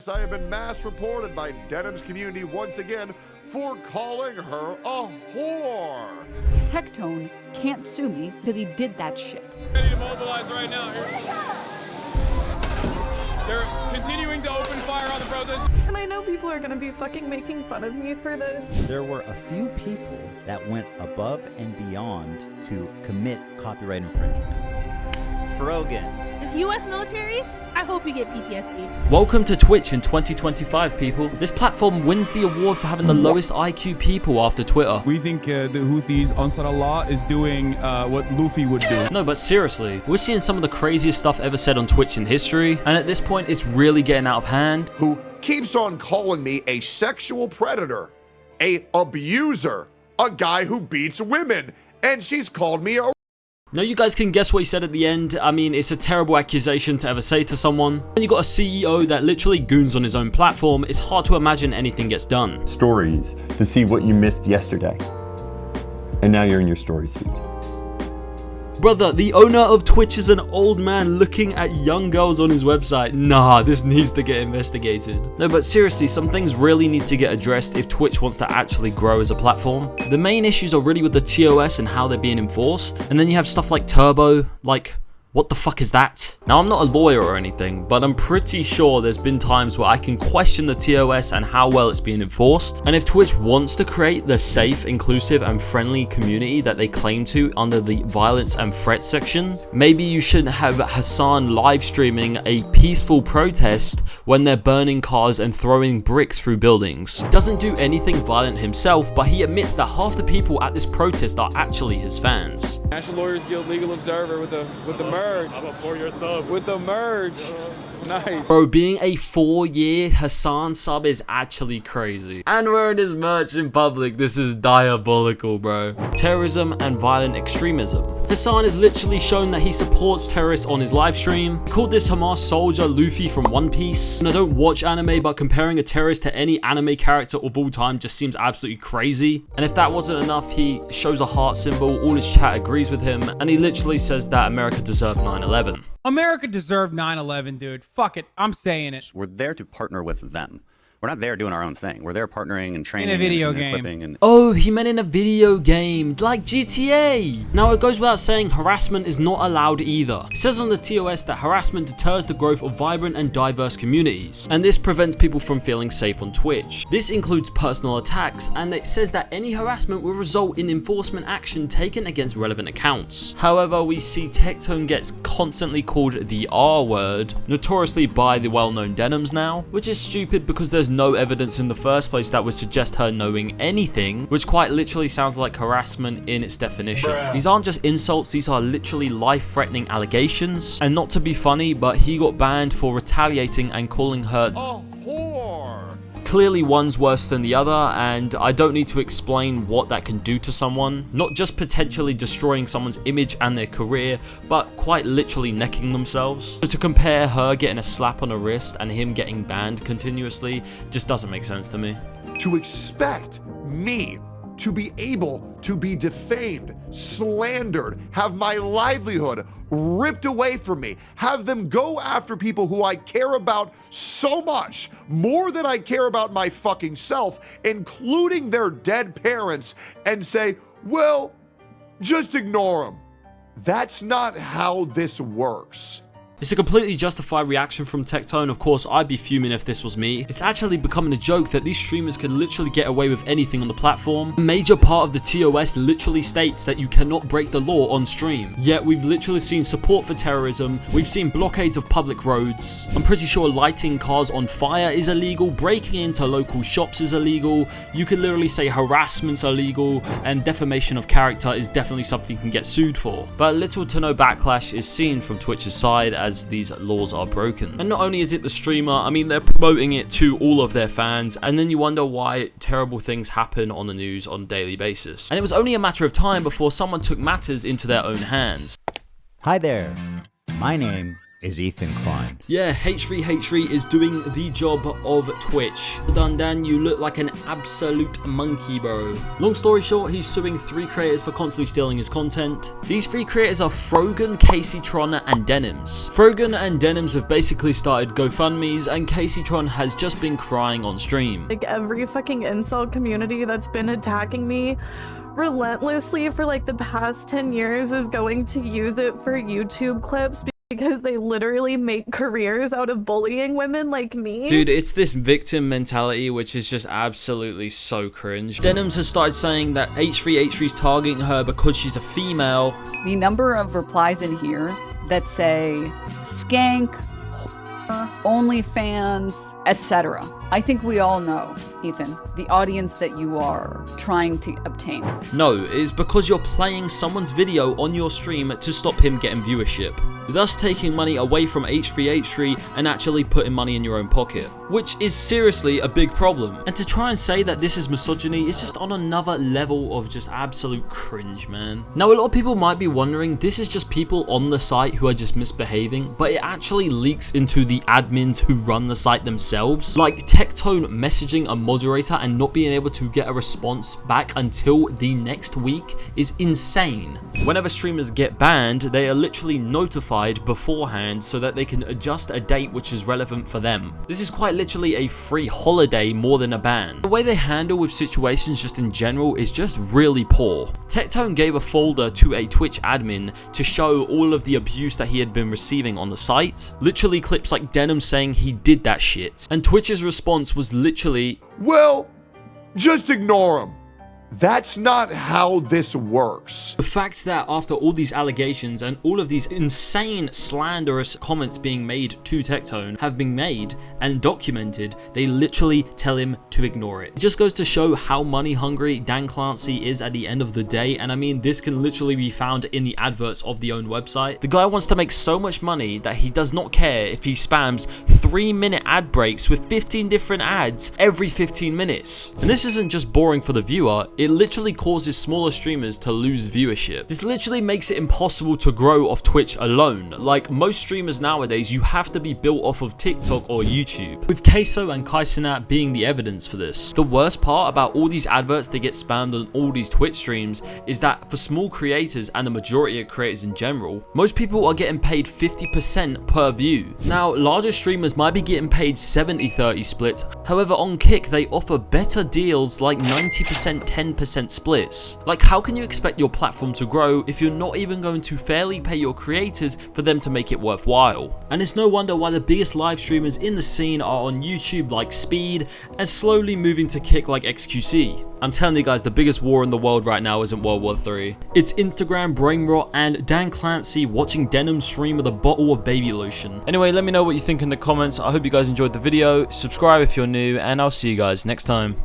I have been mass reported by Denim's community once again for calling her a whore. Tectone can't sue me because he did that shit. Ready to mobilize right now. They're continuing to open fire on the protest. And I know people are gonna be fucking making fun of me for this. There were a few people that went above and beyond to commit copyright infringement. Frogan. The U.S. military? I hope you get PTSD. Welcome to Twitch in 2025, people. This platform wins the award for having the lowest IQ people after Twitter. We think the Houthis, Ansar Allah, is doing what Luffy would do. No, but seriously, we're seeing some of the craziest stuff ever said on Twitch in history, and at this point, it's really getting out of hand. Who keeps on calling me a sexual predator, a abuser, a guy who beats women, and she's called me a... Now you guys can guess what he said at the end. I mean, it's a terrible accusation to ever say to someone. When you got a CEO that literally goons on his own platform, it's hard to imagine anything gets done. Stories to see what you missed yesterday. And now you're in your stories feed. Brother, the owner of Twitch is an old man looking at young girls on his website. Nah, this needs to get investigated. No, but seriously, some things really need to get addressed if Twitch wants to actually grow as a platform. The main issues are really with the TOS and how they're being enforced. And then you have stuff like Turbo, like... what the fuck is that? Now, I'm not a lawyer or anything, but I'm pretty sure there's been times where I can question the TOS and how well it's being enforced. And if Twitch wants to create the safe, inclusive, and friendly community that they claim to under the violence and threat section, maybe you shouldn't have Hassan live streaming a peaceful protest when they're burning cars and throwing bricks through buildings. He doesn't do anything violent himself, but he admits that half the people at this protest are actually his fans. National Lawyers Guild Legal Observer with the merge. I'm a 4-year sub. With the merge. Nice. Bro, being a 4-year Hassan sub is actually crazy. And wearing his merch in public, this is diabolical, bro. Terrorism and violent extremism. Hassan has literally shown that he supports terrorists on his live stream. He called this Hamas soldier Luffy from One Piece. And I don't watch anime, but comparing a terrorist to any anime character of all time just seems absolutely crazy. And if that wasn't enough, he shows a heart symbol, all his chat agrees with him, and he literally says that America deserved 9/11. America deserved 9/11, dude. Fuck it. I'm saying it. We're there to partner with them. We're not there doing our own thing. We're there partnering and training in a video and game. Equipping and oh, he meant in a video game, like GTA. Now, it goes without saying harassment is not allowed either. It says on the TOS that harassment deters the growth of vibrant and diverse communities, and this prevents people from feeling safe on Twitch. This includes personal attacks, and it says that any harassment will result in enforcement action taken against relevant accounts. However, we see Tectone gets constantly called the R word, notoriously by the well-known Denims now, which is stupid because there's no evidence in the first place that would suggest her knowing anything, which quite literally sounds like harassment in its definition. These aren't just insults, these are literally life-threatening allegations. And not to be funny, but he got banned for retaliating and calling her a whore. Clearly one's worse than the other, and I don't need to explain what that can do to someone. Not just potentially destroying someone's image and their career, but quite literally necking themselves. So to compare her getting a slap on the wrist and him getting banned continuously just doesn't make sense to me. To expect me to be able to be defamed, slandered, have my livelihood ripped away from me, have them go after people who I care about so much, more than I care about my fucking self, including their dead parents, and say, well, just ignore them. That's not how this works. It's a completely justified reaction from Tectone. Of course, I'd be fuming if this was me. It's actually becoming a joke that these streamers can literally get away with anything on the platform. A major part of the TOS literally states that you cannot break the law on stream. Yet we've literally seen support for terrorism, we've seen blockades of public roads. I'm pretty sure lighting cars on fire is illegal, breaking into local shops is illegal, you could literally say harassment's illegal, and defamation of character is definitely something you can get sued for. But little to no backlash is seen from Twitch's side as these laws are broken. And not only is it the streamer, I mean, they're promoting it to all of their fans, and then you wonder why terrible things happen on the news on a daily basis. And it was only a matter of time before someone took matters into their own hands. Hi there. My name is Ethan Klein. Yeah, H3H3 is doing the job of Twitch. Dan, you look like an absolute monkey, bro. Long story short, he's suing 3 creators for constantly stealing his content. These 3 creators are Frogan, CaseyTron, and Denims. Frogan and Denims have basically started GoFundMes, and CaseyTron has just been crying on stream. Like every fucking incel community that's been attacking me relentlessly for like the past 10 years is going to use it for YouTube clips because they literally make careers out of bullying women like me. Dude, it's this victim mentality which is just absolutely so cringe. Denims has started saying that H3H3's targeting her because she's a female. The number of replies in here that say skank, OnlyFans, etc. I think we all know, Ethan, the audience that you are trying to obtain. No, it's because you're playing someone's video on your stream to stop him getting viewership, thus taking money away from H3H3 and actually putting money in your own pocket, which is seriously a big problem. And to try and say that this is misogyny is just on another level of just absolute cringe, man. Now, a lot of people might be wondering, this is just people on the site who are just misbehaving, but it actually leaks into the admins who run the site themselves. Like Tectone messaging a moderator and not being able to get a response back until the next week is insane. Whenever streamers get banned, they are literally notified beforehand so that they can adjust a date which is relevant for them. This is quite literally a free holiday more than a ban. The way they handle with situations just in general is just really poor. Tectone gave a folder to a Twitch admin to show all of the abuse that he had been receiving on the site. Literally clips like Denim saying he did that shit. And Twitch's response was literally, well, just ignore him. That's not how this works. The fact that after all these allegations and all of these insane slanderous comments being made to Tectone have been made and documented, they literally tell him to ignore it. It just goes to show how money hungry Dan Clancy is at the end of the day, and I mean, this can literally be found in the adverts of the own website. The guy wants to make so much money that he does not care if he spams 3-minute ad breaks with 15 different ads every 15 minutes. And this isn't just boring for the viewer, it literally causes smaller streamers to lose viewership. This literally makes it impossible to grow off Twitch alone. Like most streamers nowadays, you have to be built off of TikTok or YouTube, with Queso and Kaisenat being the evidence for this. The worst part about all these adverts that get spammed on all these Twitch streams is that for small creators and the majority of creators in general, most people are getting paid 50% per view. Now, larger streamers might be getting paid 70-30 splits, however on Kick they offer better deals like 90% 10% splits. Like, how can you expect your platform to grow if you're not even going to fairly pay your creators for them to make it worthwhile? And it's no wonder why the biggest live streamers in the scene are on YouTube like Speed and slowly moving to Kick like XQC. I'm telling you guys, the biggest war in the world right now isn't World War III. It's Instagram brain rot and Dan Clancy watching Denim stream with a bottle of baby lotion. Anyway, let me know what you think in the comments. I hope you guys enjoyed the video. Subscribe if you're new, and I'll see you guys next time.